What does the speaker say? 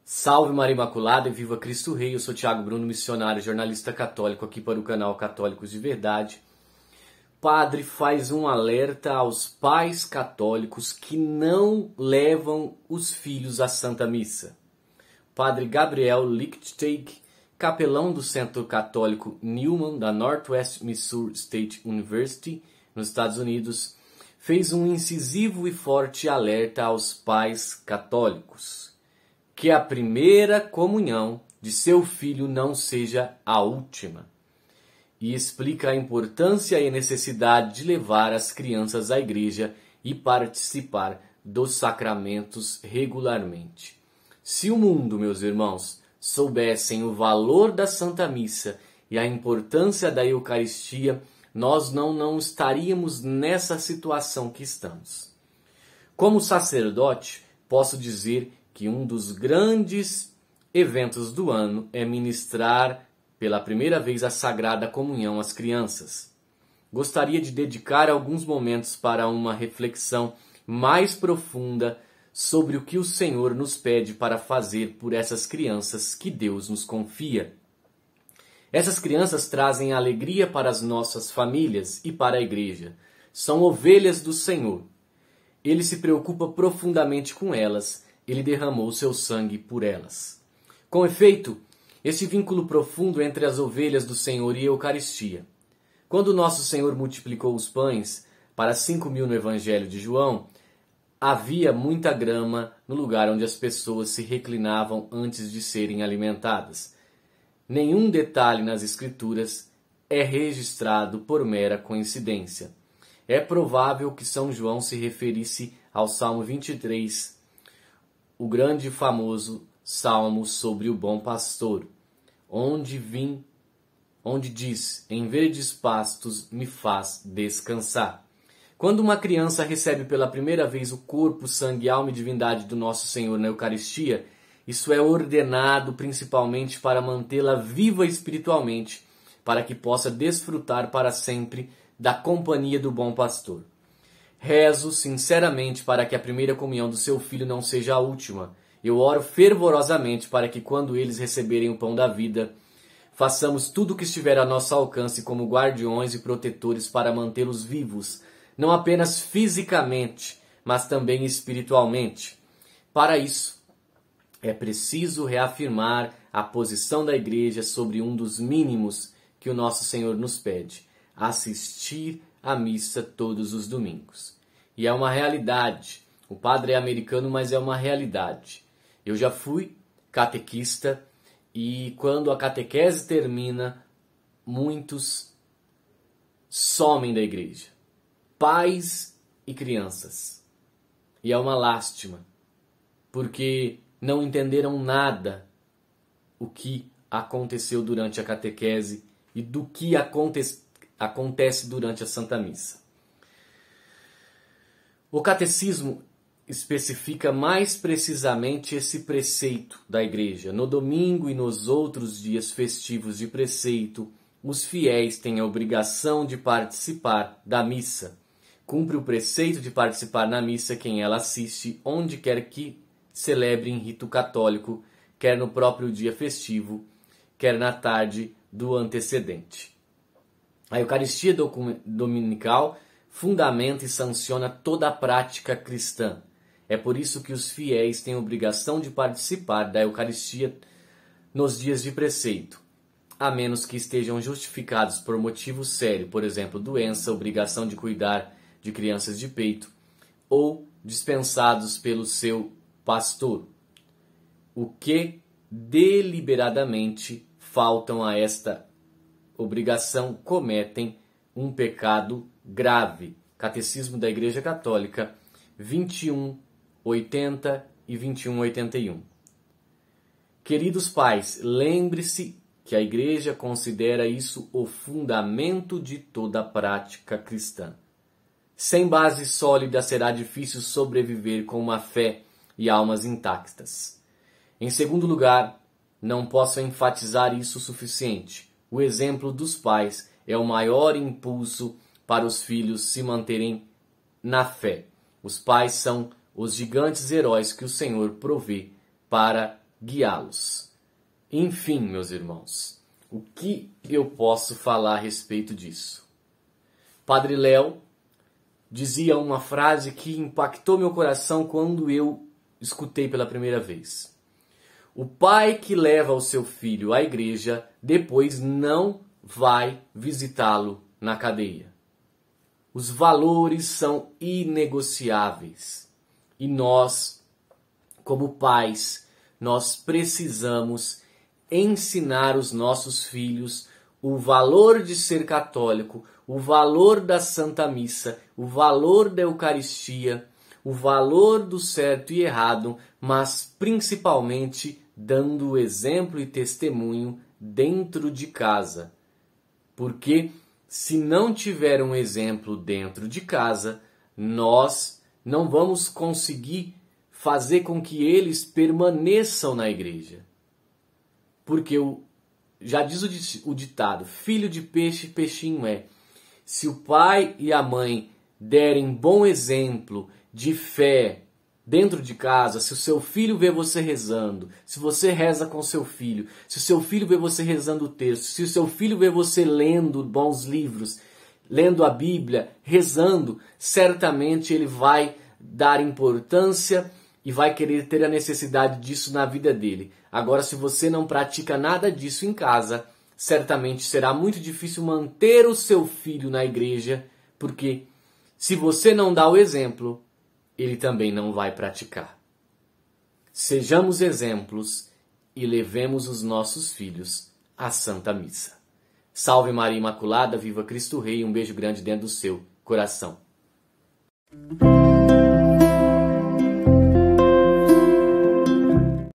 Salve Maria Imaculada e viva Cristo Rei. Eu sou Thiago Bruno, missionário, jornalista católico aqui para o canal Católicos de Verdade. Padre faz um alerta aos pais católicos que não levam os filhos à Santa Missa. Padre Gabriel Lichtenstein, capelão do Centro Católico Newman da Northwest Missouri State University, nos Estados Unidos, fez um incisivo e forte alerta aos pais católicos que a primeira comunhão de seu filho não seja a última, e explica a importância e a necessidade de levar as crianças à igreja e participar dos sacramentos regularmente. Se o mundo, meus irmãos, soubessem o valor da Santa Missa e a importância da Eucaristia, nós não estaríamos nessa situação que estamos. Como sacerdote, posso dizer que um dos grandes eventos do ano é ministrar pela primeira vez a Sagrada Comunhão às crianças. Gostaria de dedicar alguns momentos para uma reflexão mais profunda sobre o que o Senhor nos pede para fazer por essas crianças que Deus nos confia. Essas crianças trazem alegria para as nossas famílias e para a igreja. São ovelhas do Senhor. Ele se preocupa profundamente com elas. Ele derramou seu sangue por elas. Com efeito, esse vínculo profundo entre as ovelhas do Senhor e a Eucaristia. Quando nosso Senhor multiplicou os pães para 5.000 no Evangelho de João, havia muita grama no lugar onde as pessoas se reclinavam antes de serem alimentadas. Nenhum detalhe nas Escrituras é registrado por mera coincidência. É provável que São João se referisse ao Salmo 23, o grande e famoso Salmo sobre o bom pastor, onde diz, em verdes pastos me faz descansar. Quando uma criança recebe pela primeira vez o corpo, sangue, alma e divindade do nosso Senhor na Eucaristia, isso é ordenado principalmente para mantê-la viva espiritualmente, para que possa desfrutar para sempre da companhia do bom pastor. Rezo sinceramente para que a primeira comunhão do seu filho não seja a última. Eu oro fervorosamente para que quando eles receberem o pão da vida, façamos tudo o que estiver a nosso alcance como guardiões e protetores para mantê-los vivos, não apenas fisicamente, mas também espiritualmente. Para isso, é preciso reafirmar a posição da Igreja sobre um dos mínimos que o nosso Senhor nos pede: assistir à missa todos os domingos. E é uma realidade. O padre é americano, mas é uma realidade. Eu já fui catequista e quando a catequese termina, muitos somem da igreja. Pais e crianças. E é uma lástima, porque não entenderam nada o que aconteceu durante a catequese e do que acontece durante a Santa Missa. O catecismo especifica mais precisamente esse preceito da igreja. No domingo e nos outros dias festivos de preceito, os fiéis têm a obrigação de participar da missa. Cumpre o preceito de participar na missa quem ela assiste, onde quer que celebre em rito católico, quer no próprio dia festivo, quer na tarde do antecedente. A Eucaristia dominical fundamenta e sanciona toda a prática cristã. É por isso que os fiéis têm a obrigação de participar da Eucaristia nos dias de preceito, a menos que estejam justificados por motivo sério, por exemplo, doença, obrigação de cuidar de crianças de peito, ou dispensados pelo seu pastor, o que deliberadamente faltam a esta obrigação cometem um pecado grave. Catecismo da Igreja Católica 2180 e 2181. Queridos pais, lembre-se que a Igreja considera isso o fundamento de toda a prática cristã. Sem base sólida será difícil sobreviver com uma fé e almas intactas. Em segundo lugar, não posso enfatizar isso o suficiente. O exemplo dos pais é o maior impulso para os filhos se manterem na fé. Os pais são os gigantes heróis que o Senhor provê para guiá-los. Enfim, meus irmãos, o que eu posso falar a respeito disso? Padre Léo dizia uma frase que impactou meu coração quando eu escutei pela primeira vez. O pai que leva o seu filho à igreja depois não vai visitá-lo na cadeia. Os valores são inegociáveis e nós, como pais, nós precisamos ensinar os nossos filhos o valor de ser católico, o valor da Santa Missa, o valor da Eucaristia, o valor do certo e errado, mas principalmente dando o exemplo e testemunho dentro de casa. Porque se não tiver um exemplo dentro de casa, nós não vamos conseguir fazer com que eles permaneçam na igreja. Porque já diz o ditado, filho de peixe, peixinho é. Se o pai e a mãe derem bom exemplo de fé dentro de casa, se o seu filho vê você rezando, se você reza com seu filho, se o seu filho vê você rezando o texto, se o seu filho vê você lendo bons livros, lendo a Bíblia, rezando, certamente ele vai dar importância e vai querer ter a necessidade disso na vida dele. Agora, se você não pratica nada disso em casa, certamente será muito difícil manter o seu filho na igreja, porque se você não dá o exemplo, ele também não vai praticar. Sejamos exemplos e levemos os nossos filhos à Santa Missa. Salve Maria Imaculada, viva Cristo Rei, um beijo grande dentro do seu coração.